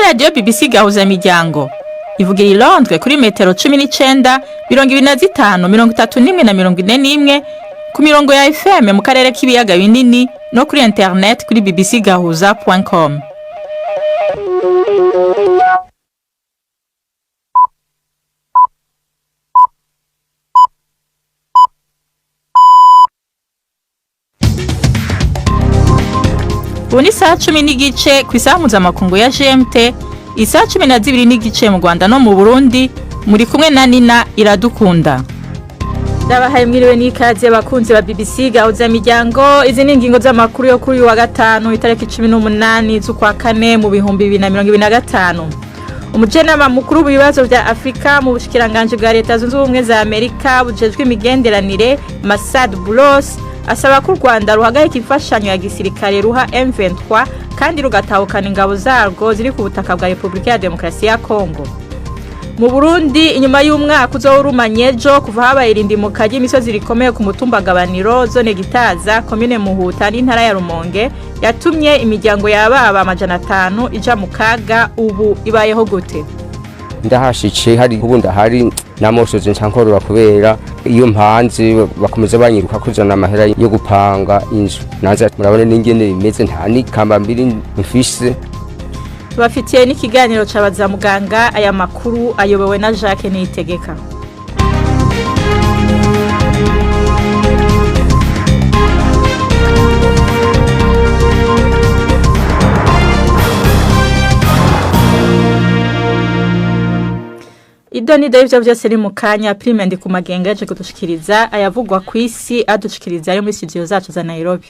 radio BBC gahuza miryango. Ivugira i Londres kuri metero 19, 25, 31 na 41 ku mirongo ya FM mu karere k'ibiyaga binini no kuri internet kuri bbcgahuza.com. Ubu ni saa 10 n'igice ku isaha mpuzamakungu ya GMT, isaha 12 n'igice mu Rwanda no mu Burundi. Muri kumwe na Nina Iradukunda. Ndabahaye mwiriwe n'ikaze abakunzi ba BBC gahuza miryango. Izi ni ingingo z'amakuru yo kuri wa gatanu itariki 18 z'ukwa kane mu bihumbi 2025. Umujenama mukuru w'ibibazo vya Afrika mu bushikiranganje bwa Leta Zunze Ubumwe za Amerika bujejwe imigenderanire Masad Boulos asaba ko u Rwanda ruhagarika imfashanyo ya gisirikare ruha M23 kandi rugatahukana ingabo zarwo ziri ku butaka bwa Republika ya Demokarasi ya Kongo. Mu Burundi inyuma y'umwaka uzorumanyejo kuva habaye irindimuka ry'imisozi rikomeye ku mutumba Gabaniro zone Gitaza commune Muhuta n'intara ya Rumonge yatumye imiryango y'ababa 500 ija mu kaga. Ubu ibayeho gute? Ndahashice hari ubundi hari namosoje ncankorora kubera iyo mpanze bakomeza banyiruka kuzana amahera yo gupanga inzu naza murabone n'ingene bimeze nta nikamba mbiri mfise. Bafitiye n'ikiganiro cabaza muganga. Aya makuru ayobowe na Jacques Niyitegeka. Idoni David byose ari mu kanya. Prime ndi kumagenga yaje kudushikiriza ayavugwa ku isi adushikiriza yo muri studio zacu za Nairobi.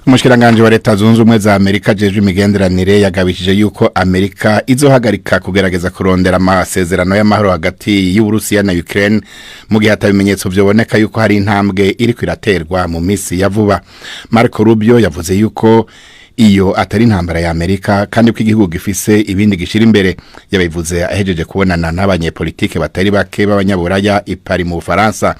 Umushikiranganje wa Leta Zunze Ubumwe za Amerika jeje imigenderanire yagabishije yuko Amerika izohagarika kugerageza kurondera amasezerano y'amahoro hagati y'Uburusiya na Ukraine mu gihe atabimenyetso byoboneka yuko hari intambwe iri kwiraterwa mu misi ya vuba. Marco Rubio yavuze yuko iyo atari intambara ya Amerika kandi ko igihugu gifise ibindi gishira imbere. Yabivuze ahejeje kubonana n'abanyepolitike batari bake b'abanyaburaya i Paris mu Faransa.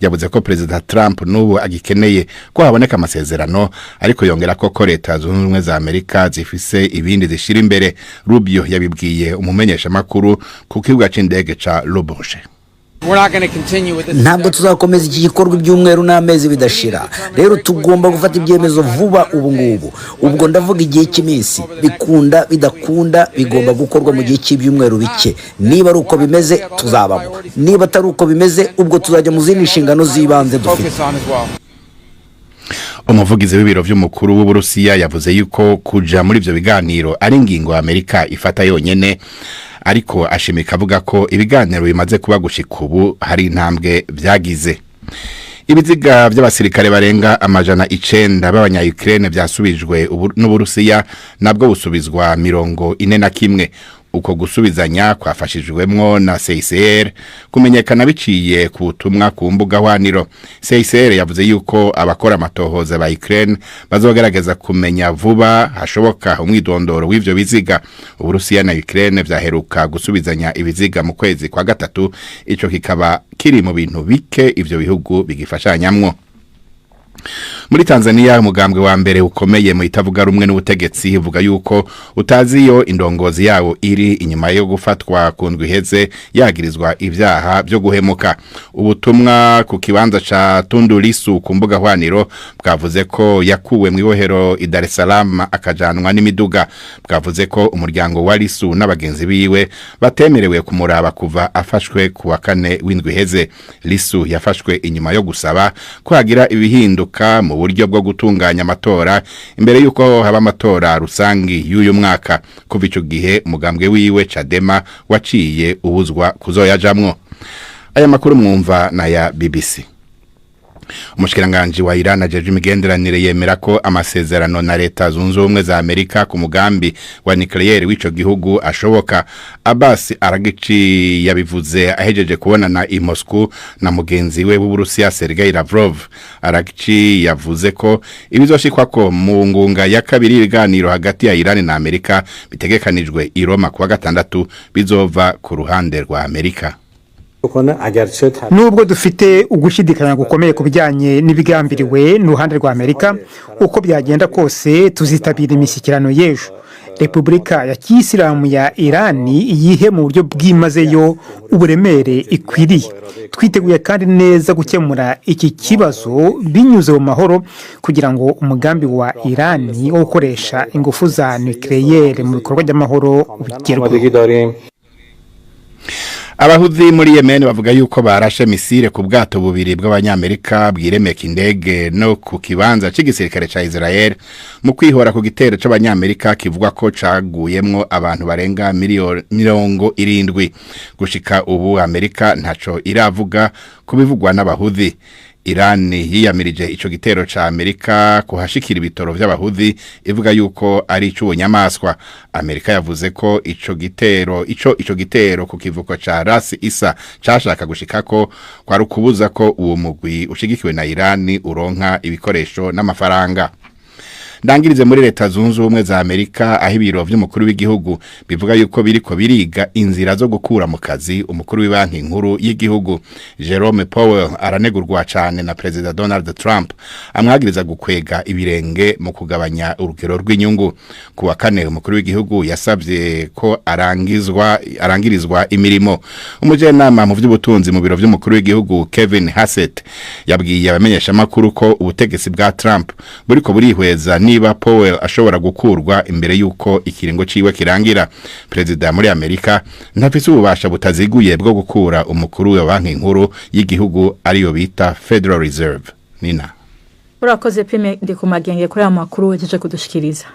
Yavuze ko President Trump n'ubu agikeneye ko haboneka amasezerano, ariko yongera ko Leta Zunze Ubumwe za Amerika zifise ibindi zishira imbere. Rubio yabibwiye umumenyesha makuru ku kibuga c'indege ca Le Bourget. Ntabwo tuzakomeza iki gikorwa ibyumweru n'amezi bidashira. Rero tugomba gufata ibyemezo vuba ubu ngubu. Ubwo ndavuga igihe cy'iminsi bikunda bidakunda bigomba gukorwa mu gihe cy'ibyumweru bike. Niba ari uko bimeze tuzabamo, niba atari uko bimeze ubwo tuzajya mu zindi nshingano z'ibanze dufite. Umuvugizi w'ibiro vy'umukuru w'Uburusiya yavuze yuko kuja muri ivyo biganiro ari ingingo Amerika ifata yonyene, ariko ashimika avuga ko ibiganiro bimaze kuba gushika ubu hari intambwe vyagize. Ibiziga by'abasirikare barenga 900 b'abanya Ukraine byasubijwe n'Uburusiya nabwo busubizwa 41. Uko gusubizanya kwafashijwemwo na CICR kumenyekana biciye ku butumwa ku mbuga hwaniro. CICR yavuze yuko abakora amatohoza ba Ukraine bazogerageza kumenya vuba hashoboka umwidondoro w'ivyo biziga. Uburusiya na Ukraine vyaheruka gusubizanya ibiziga mu kwezi kwa gatatu, ico kikaba kiri mu bintu bike ivyo bihugu bigifashanyamwo. Muri Tanzania umugambwe wa mbere ukomeye mu itavuga rumwe n'ubutegetsi ivuga yuko utaziyo indongozi yawo iri inyuma yo gufatwa ku ndwi iheze yagirizwa ivyaha byo guhemuka. Ubutumwa ku kibanza ca Tundu Lissu ku mbuga hwaniro bwavuze ko yakuwe mu ibohero i Dar es Salaam akajanwa n'imiduga. Bwavuze ko umuryango wa Lissu n'abagenzi biwe batemerewe kumuraba kuva afashwe ku wa kane w'indwi iheze. Lissu yafashwe inyuma yo gusaba ko hagira ibihinduka mu buryo bwo gutunganya amatora imbere yuko haba amatora rusangi y'uyu mwaka. Kuva ico gihe umugambwe wiwe Chadema waciye ubuzwa kuzoyajamwo. Aya makuru mwumva na ya BBC. Umushikiranganje wa Iran ajeje imigenderanire yemera ko amasezerano na Leta Zunze Ubumwe za Amerika ku mugambi wa nucleaire w'ico gihugu ashoboka. Abbas Araghchi yabivuze ahejeje kubonana i Moscow na mugenzi we w'Uburusiya Sergei Lavrov. Araghchi yavuze ko ibizoshikwa ko mu ngunga ya kabiri ibiganiro hagati ya Iran na Amerika bitegekanijwe i Roma kuwa gatandatu bizova ku ruhande rwa Amerika. Nubwo dufite ugushidikanya gukomeye kubijyanye n'ibigambiriwe n'uruhande rwa Amerika, uko byagenda kose tuzitabira imishyikirano y'ejo. Repubulika ya Kiyisilamu ya Irani yihe mu buryo bwimazeyo uburemere ikwiriye. Twiteguye kandi neza gukemura iki kibazo binyuze mu mahoro kugira ngo umugambi wa Irani wo gukoresha ingufu za nucleaire mu bikorwa by'amahoro ugerweho. Abahuzi muri Yemen bavuga yuko barashe misile ku bwato bubiri bw'abanyamerika bwiremeka indege no ku kibanza c'igisirikare ca Israel mu kwihora ku gitero c'abanyamerika kivuga ko caguyemwo abantu barenga mirongo 70. Gushika ubu Amerika ntaco iravuga kubivugwa n'abahuzi. Iran yiyamirije ico gitero ca Amerika kuhashikira ibitoro vy'abahuzi ivuga yuko ari c'ubunyamaswa. Amerika yavuze ko ico gitero ku kivuko ca Ras Isa cashaka gushikako kwa rukubuza ko uwo mugwi ushigikiwe na Iran uronka ibikoresho n'amafaranga. Ndangirize muri leta zunze ubumwe za Amerika aho ibiro vy'umukuru w'igihugu bivuga yuko biriko biriga inzira zo gukura mu kazi umukuru w'ibanki nkuru y'igihugu. Jerome Powell aranegurwa cyane na President Donald Trump amwagiriza gukwega ibirenge mu kugabanya urugero rw'inyungu. Kuwa kane umukuru w'igihugu yasabye ko arangirizwa imirimo. Umujenama mu vy'ubutunzi mu biro vy'umukuru w'igihugu Kevin Hassett yabwiye abamenyesha makuru ko ubutegetsi bwa Trump buriko burihweza niba Powell ashobora gukurwa imbere yuko ikiringo ciwe kirangira. President muri Amerika ntafise ububasha butaziguye bwo gukura umukuru wa banki nkuru y'igihugu ariyo bita Federal Reserve. Nina urakoze pime ndi ku magenge kuri amakuru wejeje kudushikiriza.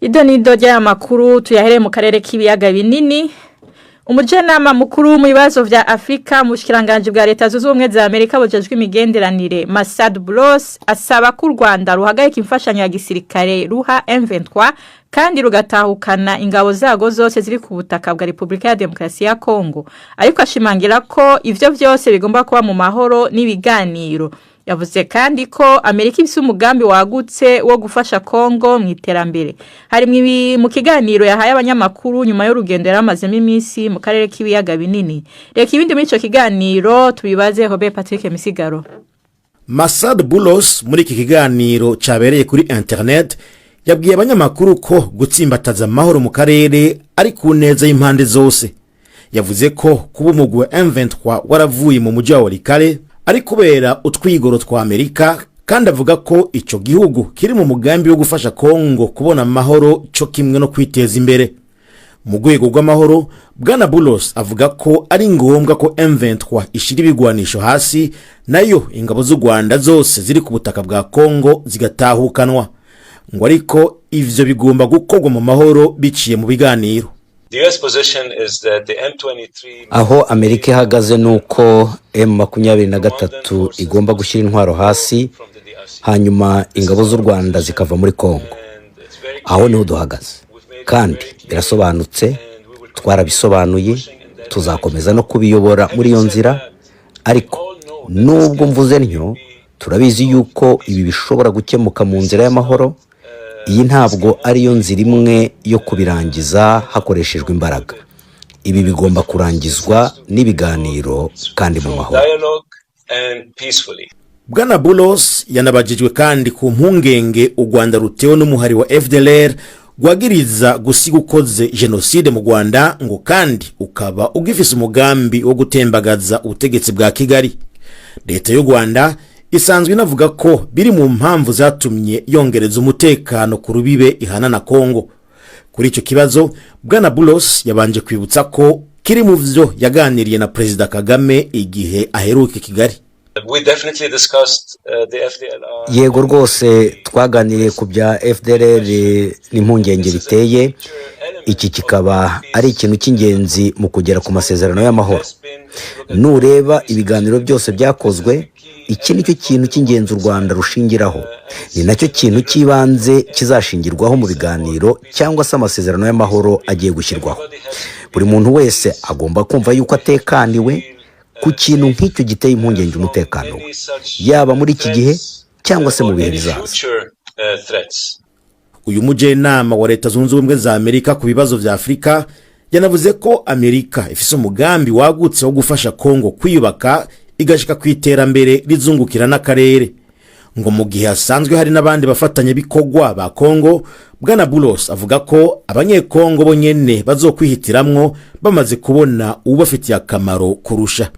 Idonido rya makuru tuyahere mu karere k'ibiyaga binini. Umujenama mukuru mu bibazo vya Afrika mu bushikiranganje bwa leta zunze ubumwe za Amerika bujejwe imigenderanire Masad Boulos asaba ko Rwanda ruhagarika imfashanyo ya gisirikare ruha M23 kandi rugatahukana ingabo zago zose ziri ku butaka bwa Republika ya Demokarasi ya Kongo, ariko ashimangira ko ivyo vyose bigomba kuba mu mahoro n'ibiganiro. Yavuze kandi ko Amerika ifise umugambi wagutse wo gufasha Kongo mu iterambere. Hari mu kiganiro yahaye abanyamakuru nyuma y'urugendo yaramazemo iminsi mu karere k'ibiyaga binini. Reka ibindi muri ico kiganiro tubibaze Robert Patrick Misigaro. Masad Boulos muri iki kiganiro cyabereye kuri internet yabwiye abanyamakuru ko gutsimbataza amahoro mu karere ari ku neza y'impande zose. Yavuze ko kuba umugwi wa M23 waravuye mu mujyi wa Walikale ari kubera utwigoro twa Amerika, kandi avuga ko ico gihugu kiri mu mugambi wo gufasha Kongo kubona amahoro cyo kimwe no kwiteza imbere. Mu rwego rw'amahoro, Bwana Boulos avuga ko ari ngombwa ko M23 ishira ibigwanisho hasi nayo ingabo z'u Rwanda zose ziri ku butaka bwa Kongo zigatahukanwa. Ngo ariko ivyo bigomba gukorwa mu mahoro biciye mu biganiro. Aho Amerika ihagaze nuko M23 igomba gushyira intwaro hasi hanyuma ingabo z'u Rwanda zikava muri Kongo. Aho niho duhagaze kandi birasobanutse, twarabisobanuye, tuzakomeza no kubiyobora muri iyo nzira, ariko nubwo mvuze ntyo turabizi yuko ibi bishobora gukemuka mu nzira y'amahoro. Iyi ntabwo ari yo nzira imwe yo kubirangiza hakoreshejwe imbaraga. Ibi bigomba kurangizwa n'ibiganiro kandi mu mahoro. Bwana Boulos yanabajijwe kandi ku mpungenge u Rwanda rutewe n'umuhari wa FDLR gwagiriza gusiga ukoze genocide mu Rwanda, ngo kandi ukaba ugifise umugambi wo gutembagaza ubutegetsi bwa Kigali. Leta y'u Rwanda isanzwe inavuga ko biri mu mpamvu zatumye yongereza umutekano ku rubibe ihana na Kongo. Kuri icyo kibazo Bwana Boulos yabanje kwibutsa ko kiri mu vyo yaganiriye na President Kagame igihe aheruka Kigali. Yego rwose twaganiriye ku bya FDLR n'impungenge biteye. Iki kikaba ari ikintu cy'ingenzi mu kugera ku masezerano y'amahoro. Nureba ibiganiro byose byakozwe, iki nicyo kintu cy'ingenzi u Rwanda rushingiraho, ni nacyo kintu cy'ibanze kizashingirwaho mu biganiro cyangwa se amasezerano y'amahoro agiye gushyirwaho. Buri muntu wese agomba kumva yuko atekaniwe ku kintu nk'icyo giteye impungenge umutekano, yaba muri iki gihe cyangwa se mu bihe bizaza. Uyu mujenama wa leta zunze ubumwe za Amerika ku bibazo vya Afrika yanavuze ko Amerika ifise umugambi wagutse wo gufasha Kongo kwiyubaka igashika ku iterambere rizungukira n'akarere. ngo mu gihe hasanzwe hari n'abandi bafatanya bikorwa ba Kongo. Bwana Bulos avuga ko abanyekongo bo nyene bazokwihitiramwo bamaze kubona ubafitiye akamaro kurusha.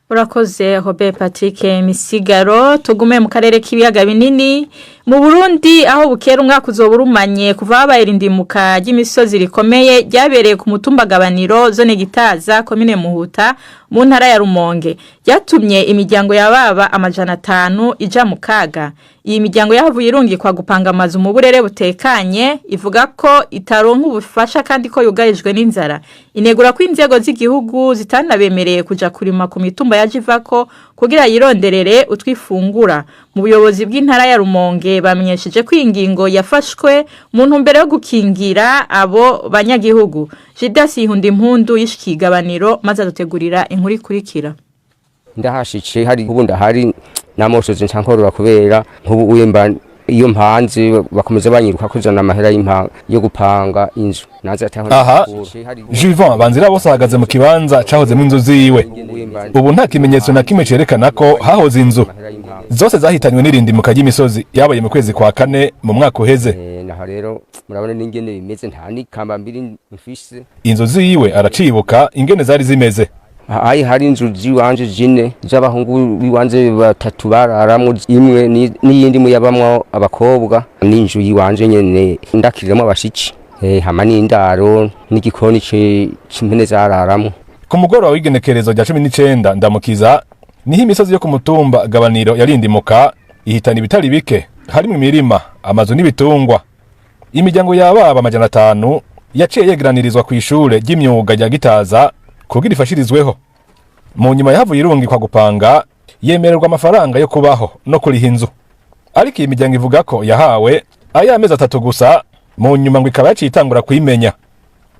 Urakoze Robert Patrick Misigaro. Tugume mu karere k'ibiyaga binini mu Burundi aho bukera umwaka uzoburumanye kuva habaye irindimuka ry'imisozi rikomeye ryabereye ku mutumba Gabaniro zone Gitaza komine Muhuta mu ntara ya Rumonge ryatumye imiryango y'ababa 500 ija mu kaga. Iyi miryango yahavuye irungikwa gupanga amazu mu burere butekanye ivuga ko itaronka ubufasha kandi ko yugarijwe n'inzara. Inegura ko inzego z'igihugu zitanabemereye kuja kurima ku mitumba ya Jivako kugira yironderere utwifungura. Mu buyobozi bw'intara ya Rumonge bamenyesheje ko ingingo yafashwe mu ntumbero yo gukingira abo banyagihugu. Jidasi Hundimpundu yishikigabaniro maze adutegurira inkuru ikurikira. Ndahashitse hari ubunda hari namosoje ncankorora kubera nkubu uyemba iyo mpanze bakomeza banyiruka kuzana amahera yo gupanga inzu. Aha Juvan banzira bose ahagaze mu kibanza cahoze mu inzu ziwe. Ubu nta kimenyetso na kimwe cerekana ko hahoze inzu. Zose zahitanywe n'irindimuka ry'imisozi yabaye mu kwezi kwa 4 mu mwaka uheze. Naho rero murabona n'ingene bimeze nta nikamba mbiri mfise. Inzu ziwe aracibuka ingene zari zimeze. Hari inzu ziwanje jine z'abahungu biwanje batatu bararamwe imwe n'iyindi muyabamwe abakobwa n'inzu yiwanje nyene ndakiriramo abashiki hama n'indaro n'igikoni c'impene zararamwe. Ku mugoroba w'igenekerezo rya 19 ndamukiza niho imisozi yo ku mutumba Gabaniro yarindimuka ihitana ibitari bike harimo imirima amazu n'ibitungwa. Imiryango y'ababa 500 yaciye yegeranirizwa ku ishure ry'imyuga rya Gitaza kugira ifashirizweho. Mu nyuma yahavuye irungikwa gupanga yemererwa amafaranga yo kubaho no kuriha inzu. Ariko iyi miryango ivuga ko yahawe amezi 3 gusa mu nyuma ngo ikaba yacitangura kuyimenya.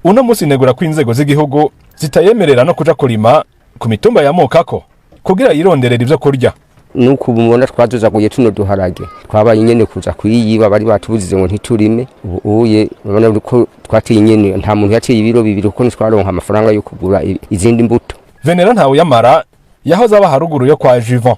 Uno musi negura ko inzego z'igihugu zitayemerera no kuja kurima ku mitumba ya Mokako kugira yironderera ivyo kurya. Nuko ubumona twaduzaguye tuno duharage twabaye nyene kuza kuyiyiba bari batubuzize ngo ntiturime. Ubuye babona ko twatiye nyene nta muntu yaciye ibiro bibiri uko ntwaronka amafaranga yo kugura izindi mbuto. Venera ntawe yamara yahoze aba haruguru yo kwa Juvan.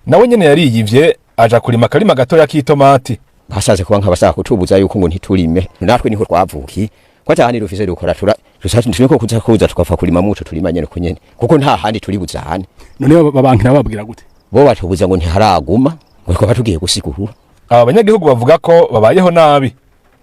Nawe nyene yariyivye aja kurima karima gato ya kitomati. Basaze kuba nk'abashaka kutubuza yuko ngo ntiturime. Natwe niho twavuki. Kwa cyane rufise rukora turiko kuza tukafa kurima muco turima nyene ko nyene. Kuko nta handi turi buzahane. None babanki nababwira gute? Bo batubuza ngo ntiharaguma ngo twaba tugiye gusigura. Aba banyagihugu bavuga ko babayeho nabi.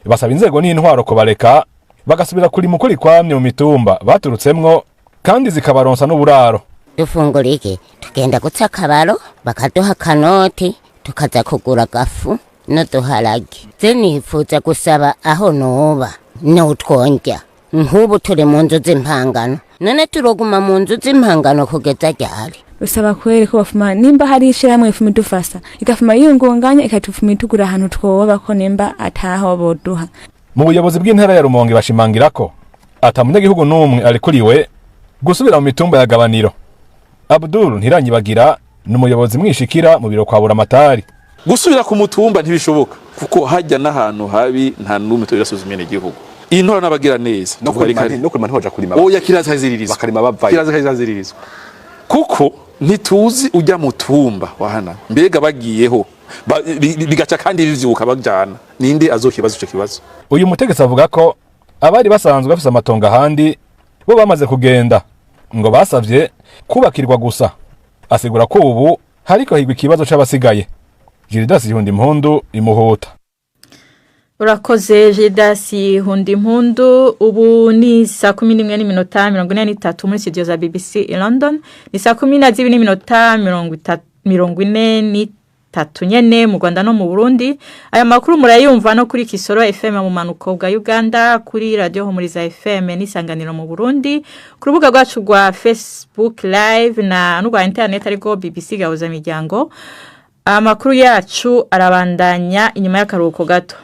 Basaba inzego n'intwaro ko bareka bagasubira kurima ukuri kwamye mu mitumba baturutsemwo kandi zikabaronsa n'uburaro. Dufungura iki tugenda gutsa kabaro bakaduha kanoti tukaza kugura gafu no duharage. Zenifuza gusaba aho noba no twonja nkubu turi mu nzu z'impangano none turoguma mu nzu z'impangano kugeza ryari. Usaba kwere ko bafuma nimba hari ishiramwe ifumi dufasa ikafuma yungunganya ikatufuma itugura ahantu twoba ko nimba ataho boduha. Mu buyobozi bw'intara ya Rumonge bashimangira ko atamunyagihugu numwe arikuriwe gusubira mu mitumba ya Gabaniro. Abdul Ntiranyibagira n'umuyobozi mwishikira mu biro kwa Buramatari. Gusubira ku mutumba ntibishoboka kuko hajya n'ahantu habi nta numwe turasuzumene igihugu. Intora nabagira neza no kurima ntoja kurima. Oya kirazaziririzwa. Bakarima bavaye. Kirazaziririzwa. Kuko ntituzi ujya mutumba wahana mbega bagiyeho bigaca kandi bivyuka bajana ninde azokibaza ico kibazo. Uyu mutegetsi avuga ko abari basanzwe bafise amatonga handi bo bamaze kugenda ngo basavye kubakirwa gusa. Asigura ko ubu hariko higwa ikibazo c'abasigaye. Jidasi Hundimpundu imuhuta. Urakoze Jidasi Hundimpundu. Ubu ni saa 11:43 muri studio za BBC in London. Ni saa 12:43 nyene mu Rwanda no mu Burundi. Aya makuru murayumva no kuri Kisoro FM mu manuko bwa Uganda, kuri Radio Homuriza FM n'isanganiro mu Burundi, ku rubuga rwacu rwa Facebook live na n'urwa internet ariko BBC gahuza miryango. Amakuru yacu arabandanya inyuma y'akaruhuko gato.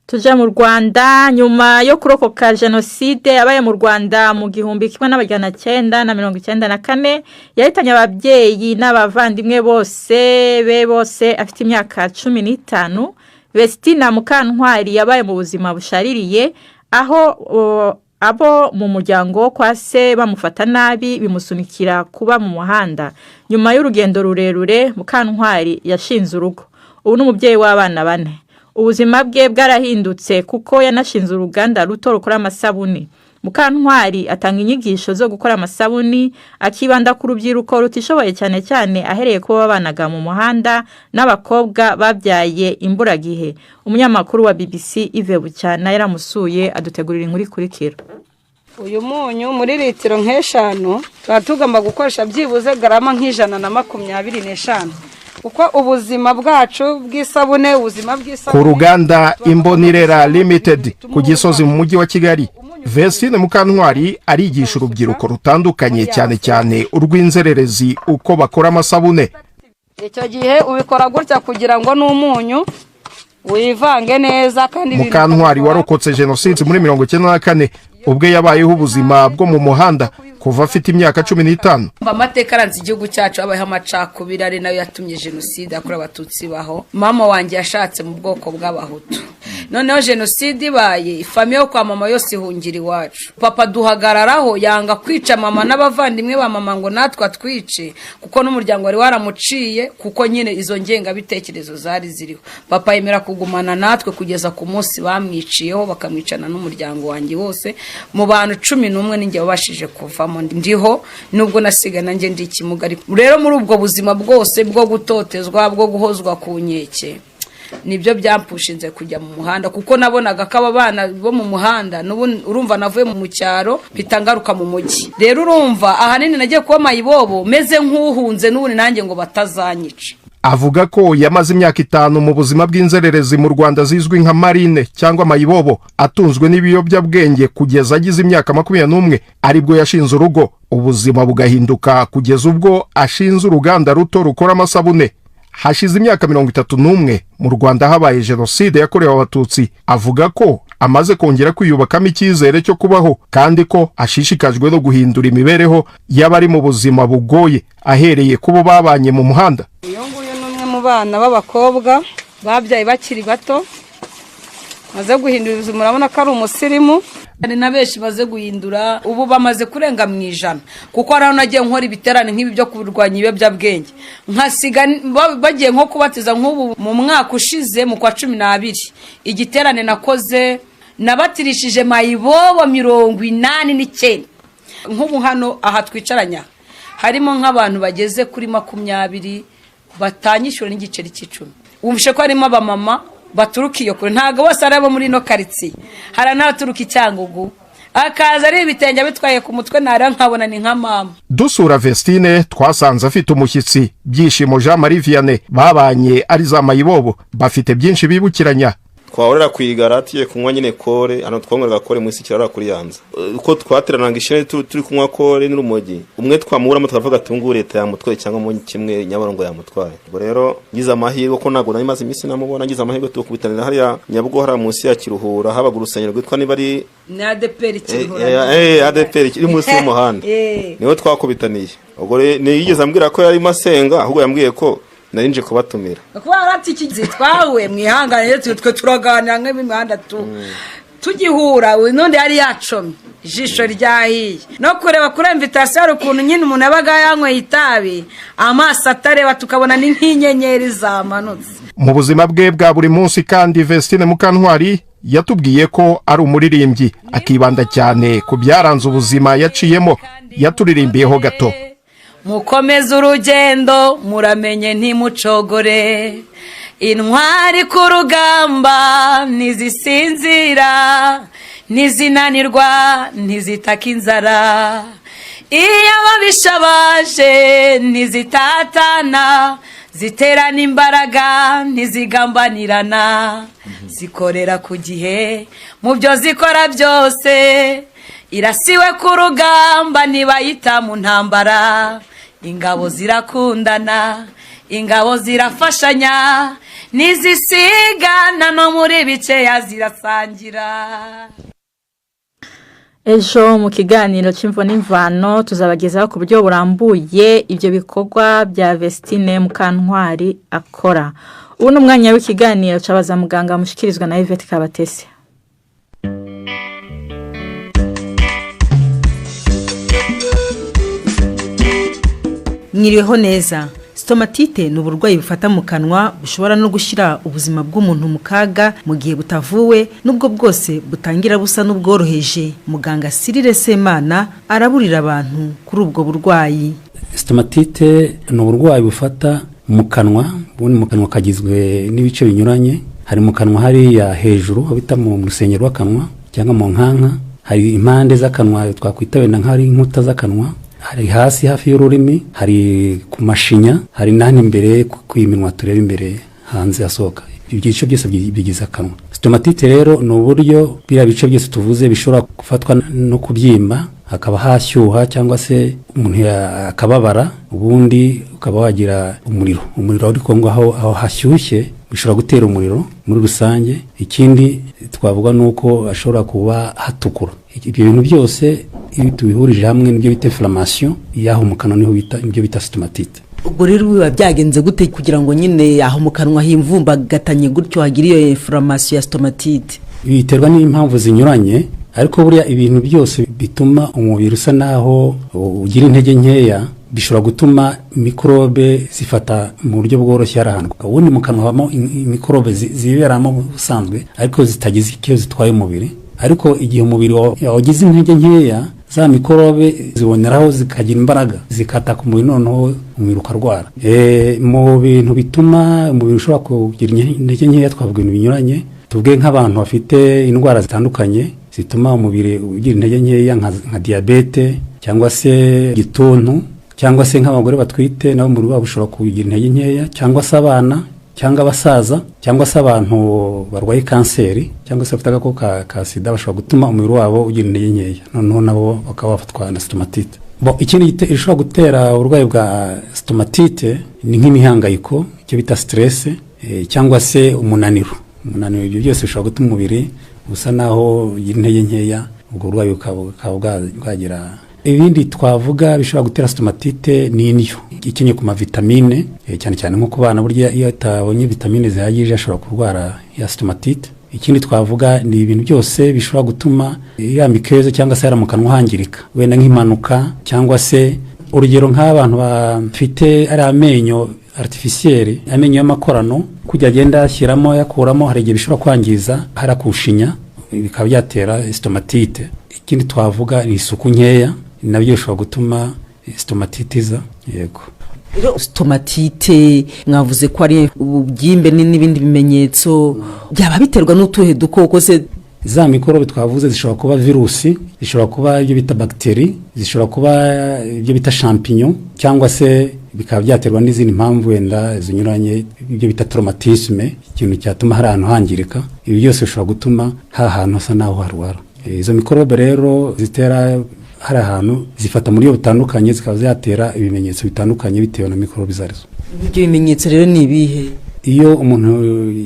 Tuja mu Rwanda nyuma yo kurokoka genocide yabaye mu Rwanda mu 1994 yahitanye ababyeyi n'abavandimwe bose afite imyaka 15. Vestina Mukantwari yabaye mu buzima bushaririye aho abo mu muryango kwa se bamufata nabi bimusunikira kuba mu muhanda. Nyuma y'urugendo rurerure Mukantwari yashinze urugo. Ubu n'umubyeyi w'abana 4. Ubuzima bwe bwarahindutse kuko yanashinze uruganda ruto rukora amasabuni. Mukantwari atanga inyigisho zo gukora amasabuni, akibanda ku rubyiruko rutishoboye cyane cyane ahereye kuba babanaga mu muhanda n'abakobwa babyaye imburagihe. Umunyamakuru wa BBC Yves Bucyana yaramusuye adutegurira inkuru ikurikira. Uyu munyu muri litiro nk'eshanu tugomba gukoresha byibuze garama nk'J125 kuko ubuzima bwacu bw'isabune ku ruganda Imbonirera Limited ku Gisozi mu mujyi wa Kigali. Vestine Mukantwari arigisha urubyiruko rutandukanye cyane cyane urw'inzererezi uko bakora amasabune. Icyo gihe ubikora gutya kugira ngo n'umunyu wivange neza kandi Mukantwari warokotse jenoside muri 1994 ubwe yabayeho ubuzima bwo mu muhanda kuva afite imyaka 15. Amateka aranze igihugu cyacu abaye amacakubiri ari nayo yatumye jenoside akora abatutsi baho. Mama wanjye yashatse mu bwoko bw'abahutu. Noneho jenoside ibaye ifamiye yo kwa mama yose ihungira iwacu. Papa duhagararaho yanga kwica mama n'abavandimwe ba mama ngo natwe atwice kuko n'umuryango wari waramuciye kuko nyine izo ngenga bitekerezo zari ziriho. Papa yemera kugumana natwe kugeza ku munsi bamwiciyeho bakamwicana n'umuryango wanjye wose. Mu bantu 11 ninjye wabashije kuvamo ndiho nubwo nasigana nje ndi ikimugari. Rero muri ubwo buzima bwose bwo gutotezwa bwo guhozwa ku nkeke nibyo byampushinze kujya mu muhanda kuko nabonaga ko abana bo mu muhanda urumva navuye mu cyaro bitangaruka mu mujyi. Rero urumva ahanini nagiye kuba mayibobo meze nk'uhunze n'ubuni nanjye ngo batazanyica. Avuga ko yamaze imyaka 5 mu buzima bw'inzererezi mu Rwanda zizwi nka marine cyangwa mayibobo, atunzwe n'ibiyobyabwenge kugeza agize imyaka 21 aribwo yashinze urugo. Ubuzima bugahinduka kugeza ubwo ashinze uruganda ruto rukora amasabune. Hashize imyaka 31 mu Rwanda habaye jenoside yakorewe abatutsi. Avuga ko amaze kongera kwiyubakamo icyizere cyo kubaho kandi ko ashishikajwe no guhindura imibereho y'abari mu buzima bugoye ahereye kubo babanye mu muhanda. Mu bana b'abakobwa babyaye bakiri bato maze guhindura ubuzima. Urabona ko ari umusirimu ari na benshi baze guhindura ubu bamaze kurenga mu 100 kuko araho nagiye nkora ibiterane nk'ibi byo kurwanya ibiyobyabwenge nkasiga bagiye nko kubatiza nk'ubu mu mwaka ushize mu kwa 12 igiterane nakoze nabatirishije mayibobo 89. Nk'ubu hano aha twicaranya harimo nk'abantu bageze kuri 20 batanyishura n'igiceri cy'icumi. Umvishe ko harimo abamama baturuka iyo kure ntago bose arabo muri no quartier. Hari n'abaturuka icyangugu akaza ari ibitenge bitwaye ku mutwe nara nkabona ni nka mama. Dusura Vestine twasanze afite umushyitsi Byishimo Jean Marie Vianney babanye ari za mayibobo bafite byinshi bibukiranya. Twahorera kwigaratiye kunywa nyine kore ano twongera kore mu isi kirara kuri yanza uko twaterananga ishene turi kunywa kore n'urumogi umwe twamura mutwavuga tungu leta ya mutwe cyangwa mu kimwe nyabarongo ya mutwaye. Ubwo rero ngize amahirwe ko nago namaze imisi namubona ngize amahirwe tukubitanira hariya Nyabugo hara munsi ya Kiruhura habaga urusengero rwitwa niba ari ni ADPR Kiruhura ADPR kiri munsi y'umuhanda niho twakubitaniye. Ubwo ni yigeze ambwira ko yari masenga ahubwo yambwiye ko narinje kubatumira kuba arati iki twawe mwihangane twe turaganira nk'imihanda tugihura none yari yacomye ijisho ryahiye no kureba kuri invitation ukuntu nyine umuntu yabaga yanyweye itabi amaso atareba tukabona ni nk'inyenyeri zamanutse. Mu buzima bwe bwa buri munsi kandi Vestine Mukantwari yatubwiye ko ari umuririmbyi akibanda cyane ku byaranze ubuzima yaciyemo. Yaturirimbiyeho gato. Mukomeze urugendo muramenye ntimucogore intwari ku rugamba ntizisinzira ntizinanirwa ntizitaka inzara iyo ababisha baje ntizitatana ziterana imbaraga ntizigambanirana zikorera ku gihe mu byo zikora byose irasiwe ku rugamba ntibayita mu ntambara. Ingabo zirakundana ingabo zirafashanya nizisigana no muri biceya zirasangira. Ejo mu kiganiro cy'imvo n'imvano tuzabagezaho ku buryo burambuye ibyo bikorwa bya Vestine Mukantwari akora. Ubu ni umwanya w'ikiganiro cyabaza muganga mushikirizwa na Yvette Kabatesi. mwiriweho neza. Stomatite ni uburwayi bufata mu kanwa bushobora no gushyira ubuzima bw'umuntu mu kaga mu gihe butavuwe n'ubwo bwose butangira busa n'ubworoheje. Muganga Cyrille Semana araburira abantu kuri ubwo burwayi. Stomatite ni uburwayi bufata mu kanwa, ubundi mu kanwa kagizwe n'ibice binyuranye. Hari mu kanwa hariya hejuru aho bita mu rusengero rw'akanwa cyangwa mu nkanka, hari impande z'akanwa twakwita wenda nk'ari inkuta z'akanwa, hari hasi hafi y'ururimi, hari ku mashinya, hari n'ahandi imbere ku iminwa tureba imbere hanze hasohoka. Ibyo bice byose bigize akanwa. Stomatite rero ni uburyo biriya bice byose tuvuze bishobora gufatwa no kubyimba, hakaba hashyuha cyangwa se umuntu akababara, ubundi ukaba wagira umuriro ariko ngo aho hashyushye bishobora gutera umuriro muri rusange. Ikindi twavuga nuko ashobora kuba hatukura. Ibyo bintu byose iyo tubihurije hamwe nibyo bita inflammation yaho mu kanwa, niho bita ibyo bita stomatite. Ubwo rero biba byagenze gute kugira ngo nyine aho mu kanwa himvumbagatanye gutyo hagira iyo inflammation ya stomatite? Biterwa n'impamvu zinyuranye, ariko buriya ibintu byose bituma umubiri usa naho ugira intege nkeya bishobora gutuma mikorobe zifata mu buryo bworoshye ahantu. Ubundi mu kanwa habamo mikorobe ziberamo ubusanzwe ariko zitagize icyo zitwaye umubiri, ariko igihe umubiri wagize intege nkeya za mikorobe ziboneraho zikagira imbaraga zikataka umubiri, noneho umubiri ukarwara. Mu bintu bituma umubiri ushobora kugira intege nkeya twavuga ibintu binyuranye. Tuvuge nk'abantu bafite indwara zitandukanye zituma umubiri ugira intege nkeya nka diabete cyangwa se igituntu, cyangwa se nk'abagore batwite nabo umubiri wabo ushobora kugira intege nkeya, cyangwa se abana cyangwa abasaza cyangwa se abantu barwaye kanseri cyangwa se bafite agakoko ka sida bashobora gutuma umubiri wabo ugira intege nkeya, noneho nabo bakaba bafatwa na stomatite. Ikindi gishobora gutera uburwayi bwa stomatite ni nk'imihangayiko, icyo bita stress, cyangwa se umunaniro. Ibyo byose bishobora gutuma umubiri usa naho ugira intege nkeya, ubwo burwayi bukaba bwagira. Ibindi twavuga bishobora gutera stomatite ni indyo ikenye ku mavitamine, cyane cyane nko ku bana, burya iyo atabonye vitamine zihagije ashobora kurwara ya stomatite. Ikindi twavuga ni ibintu byose bishobora gutuma ya mikeze cyangwa se mu kanwa hangirika, wenda nk'impanuka cyangwa se urugero nk'abantu bafite ari amenyo artificiel, amenyo y'amakorano kujya agenda ashyiramo yakuramo, hari igihe bishobora kwangiza harakushinya bikaba byatera stomatite. Ikindi twavuga ni isuku nkeya, nabyo bishobora gutuma stomatite iza. Yego. Stomatite mwavuze ko ari ububyimbe n'ibindi bimenyetso, byaba biterwa n'utuhe dukoko se? Za mikorobe twavuze zishobora kuba virusi, zishobora kuba ibyo bita bakteri, zishobora kuba ibyo bita champignon, cyangwa se bikaba byaterwa n'izindi mpamvu wenda zinyuranye, ibyo bita traumatisme, ikintu cyatuma hari ahantu hangirika. Ibi byose bishobora gutuma ahantu hasa naho harwara. Izo mikorobe rero zitera hari ahantu zifata muri butandukanye, zikaba zatera ibimenyetso bitandukanye bitewe na mikorobe zarizo. Ibyo bimenyetso rero ni ibihe? Iyo umuntu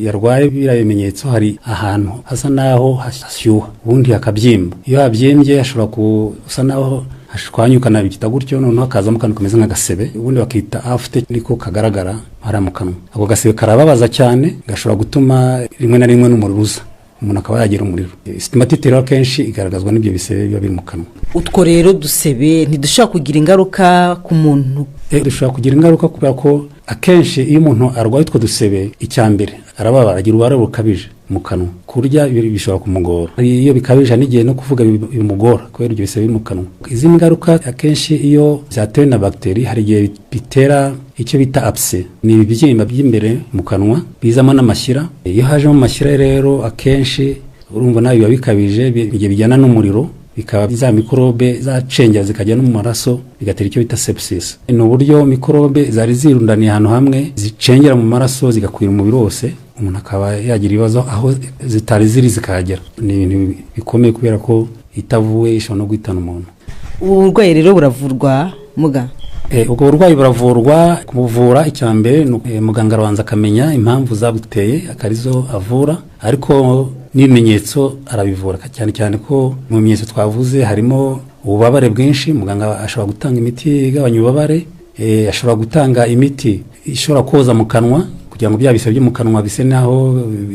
yarwaye biriya bimenyetso, hari ahantu hasa naho hashyuha ubundi hakabyimba. Iyo habyimbye ashobora gusa naho hashwanyukana bikita gutyo, noneho hakazamo akantu kameze nk'agasebe, ubundi bakita afite niko kagaragara hari mu kanwa. Ako gasebe karababaza cyane, gashobora gutuma rimwe na rimwe n'umuriro uza, umuntu akaba yagira umuriro. Stomatite rero kenshi igaragazwa n'ibyo bisebe biba biri mu kanwa. Utwo rero dusebe ntidushobora kugira ingaruka ku muntu? Dushobora kugira ingaruka kubera ko akenshi iyo umuntu arwaye utwo dusebe, icyambere arababara, agira ububabare bukabije mu kanwa, kurya bishobora kumugora. Iyo bikabije n'igihe no kuvuga bimugora kubera ibyo bisebe biri mu kanwa. Izindi ngaruka akenshi iyo zatewe na bakteri, hari igihe bitera icyo bita abse, ni ibibyimba by'imbere mu kanwa bizamo n'amashyira. Iyo hajemo amashyira rero akenshi urumva nayo biba bikabije, igihe bijyana n'umuriro, bikaba za mikorobe zacengera zikajya no mu maraso, bigatera icyo bita sepsis. Ni uburyo mikorobe zari zirundaniye ahantu hamwe zicengera mu maraso zigakwira umubiri wose, umuntu akaba yagira ibibazo aho zitari ziri zikahagera. Ni ibintu bikomeye kubera ko itavuwe ishobora no guhitana umuntu. Ubu burwayi rero buravurwa muga? Ubwo burwayi buravurwa. Kubuvura icyambere muganga arabanza akamenya impamvu zabuteye, akarizo avura, ariko n'ibimenyetso arabivura, cyane cyane ko mu bimenyetso twavuze harimo ububabare bwinshi. Muganga ashobora gutanga imiti igabanya ububabare, ashobora gutanga imiti ishobora koza mu kanwa kugira ngo bya bisebe byo mu kanwa bise naho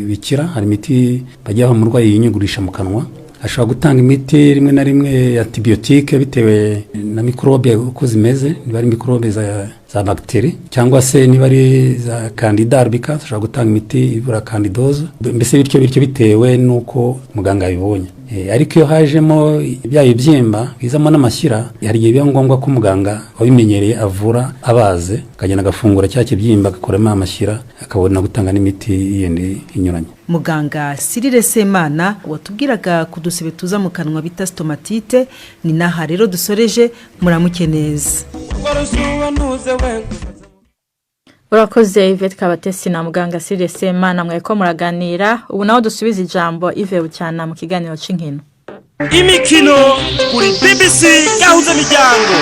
bikira. Hari imiti bajyaho umurwayi yinyugurisha mu kanwa. Ashobora gutanga imiti rimwe na rimwe ya antibiotique bitewe na mikorobe uko zimeze, niba ari mikorobe za bagiteri cyangwa se niba ari za candida albicans ushobora gutanga imiti ivura candidoze mbese bityo bitewe n'uko muganga yabibonye. Ariko iyo hajemo bya bibyimba bizamo n'amashyira hari igihe biba ngombwa ko muganga wabimenyereye avura abaze akagenda agafungura cya kibyimba agakoramo amashyira akabona gutanga n'imiti yindi inyuranye. Muganga Cyril Semana watubwiraga ku dusebe tuza mu kanwa bita stomatite ni naha rero dusoreje muramuke neza. Urakoze Yvette Kabatesi na muganga Cyril Semana mweko muraganira ubu naho dusubiza ijambo Yves Bucyana mu kiganiro c'inkino. Imikino kuri BBC gahuza miryango.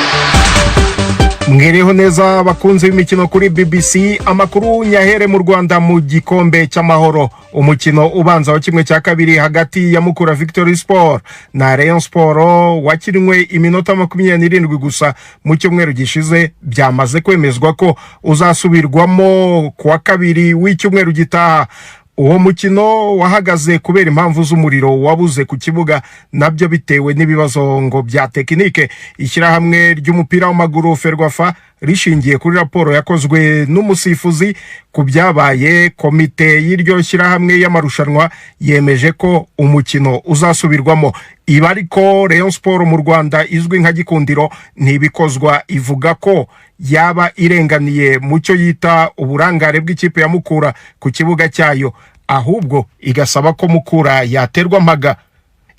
Mwereho neza bakunze imikino kuri BBC. Amakuru nyahere mu Rwanda mu gikombe cy'amahoro. Umukino ubanza wa kimwe cya kabiri hagati ya Mukura Victory Sport na Rayon Sport wakirinwe iminota 27 gusa mu cyumweru gishize byamaze kwemezwa ko uzasubirwamo kwa kabiri w'icyumweru gitaha. Uwo mukino wahagaze kubera impamvu z'umuriro wabuze ku kibuga nabyo bitewe n'ibibazo ngo bya tekinike. Ishyirahamwe ry'umupira w'amaguru Ferwafa rishingiye kuri raporo yakozwe n'umusifuzi ku byabaye. Komite y'iryo shyirahamwe y'amarushanwa yemeje ko umukino uzasubirwamo. Iba ariko Rayon Sport mu Rwanda izwi nka Gikundiro ntibikozwa, ivuga ko yaba irenganiye mu cyo yita uburangare bw'ikipe ya Mukura ku kibuga cyayo, ahubwo igasaba ko Mukura yaterwa mpaga.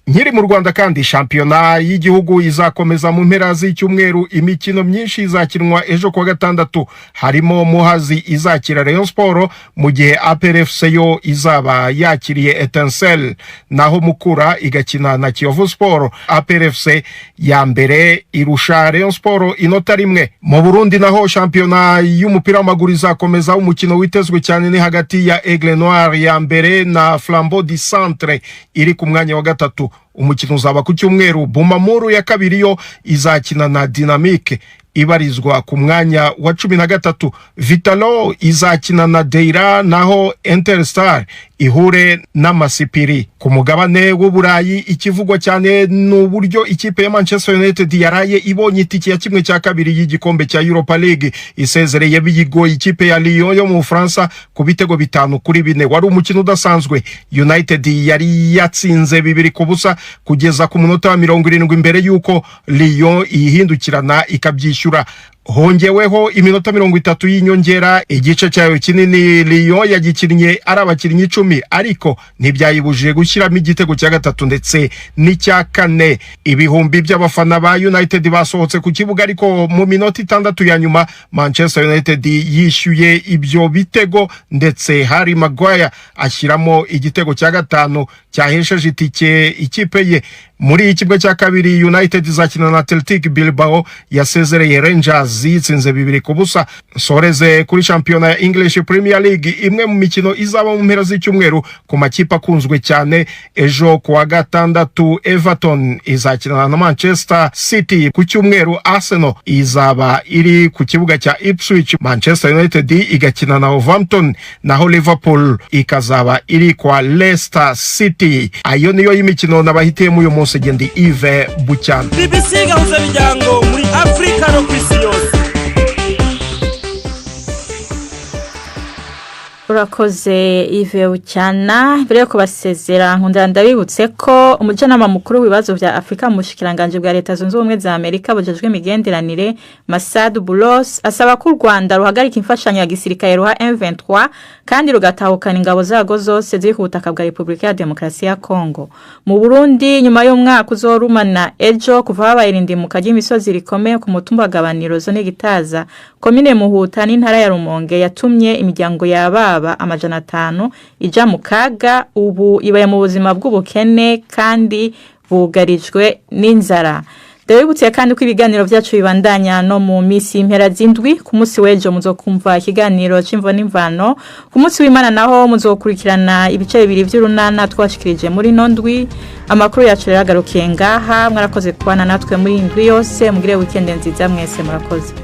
Nkiri mu Rwanda kandi shampiyona y'igihugu izakomeza mu mpera z'icyumweru. Imikino myinshi izakinwa ejo kwa gatandatu, harimo Muhazi izakira Rayon Sport mu gihe APR FC yo izaba yakiriye Etincelle, naho Mukura igakina na Kiyovu Sport. APR FC ya mbere irusha Rayon Sport inota rimwe. Mu Burundi naho shampiyona y'umupira w'amaguru izakomeza. Umukino witezwe cyane ni hagati ya Aigle Noir ya mbere na Flambeau du Centre iri ku mwanya wa gatatu. Umukino uzaba ku cyumweru. Bumamuru ya kabiri yo izakina na Dynamique ibarizwa ku mwanya wa 13. Vitalo izakina na Deira, naho Interstar ihure n'Amasipiri. Ku mugabane w'Uburayi ikivugwa cyane n'uburyo ikipe ya Manchester United yaraye ibonye itike ya kimwe cya kabiri y'igikombe cya Europa League isezereye biyigo ikipe ya Lyon yo mu France ku bitego 5-4. Wari umukino udasanzwe. United yari yatsinze 2-0 kugeza ku munota wa 70 imbere yuko Lyon ihindukirana ikabyishyura. Hongeweho iminota 30 y'inyongera. Igice cyayo kinini Lyon yagikinnye ari abakinnyi 10, ariko ntibyayibujije gushyiramo igitego cya gatatu ndetse n'icya kane. Ibihumbi by'abafana ba United basohotse ku kibuga, ariko mu minota 6 ya nyuma Manchester United yishyuye ibyo bitego ndetse Harry Maguire ashyiramo igitego cya gatanu cyahesheje itike ikipe ye. Muri ikigo cya kabiri United izakina na Celtic Bilbao yasezereye Rangers yitsinze 2-0. Soreze kuri shampiyona ya English Premier League, imwe mu mikino izaba mu mpera z'icyumweru ku makipe akunzwe cyane. Ejo kuwa gatandatu Everton izakina na Manchester City. Ku cyumweru Arsenal izaba iri ku kibuga cya Ipswich. Manchester United igakina na Wolverhampton, naho Liverpool ikazaba iri kwa Leicester City. Ayo niyo y'imikino nabahitiyemo uyu munsi. Gendi Yves Bucyana. BBC gahuza miryango muri Afrika no kwisi yose. Urakoze Yves Bucyana. Mbere yo kubasezera nkundira ndabibutse ko umujyanama mukuru w'ibibazo bya Afrika mu bushikiranganje bwa Leta Zunze Ubumwe za Amerika bujejwe imigenderanire Masad Boulos asaba ko u Rwanda ruhagarika imfashanyo ya gisirikare ruha M23 kandi rugatahukana ingabo zago zose ziri ku butaka bwa Repubulika ya Demokarasi ya Kongo. Mu Burundi nyuma y'umwaka uzorumana ejo kuva habaye irindimuka ry'imisozi rikomeye ku mutumba gabaniro zone Gitaza komine Muhuta n'intara ya Rumonge yatumye imiryango yaba amajana 5 ija mu kaga. Ubu ibaye mu buzima bw'ubukene kandi bugarijwe n'inzara. Ndabibutse kandi ko ibiganiro byacu bibandanya no mu misi impera z'indwi. Ku munsi w'ejo muzokumva ikiganiro c'imvo n'imvano. Ku munsi w'Imana naho muzokurikirana ibice bibiri by'urunana twashikirije muri nondwi. Amakuru yacu yaragarukiye ngaha. Mwarakoze kubana natwe muri indwi yose. Mugire weekend nziza mwese, murakoze.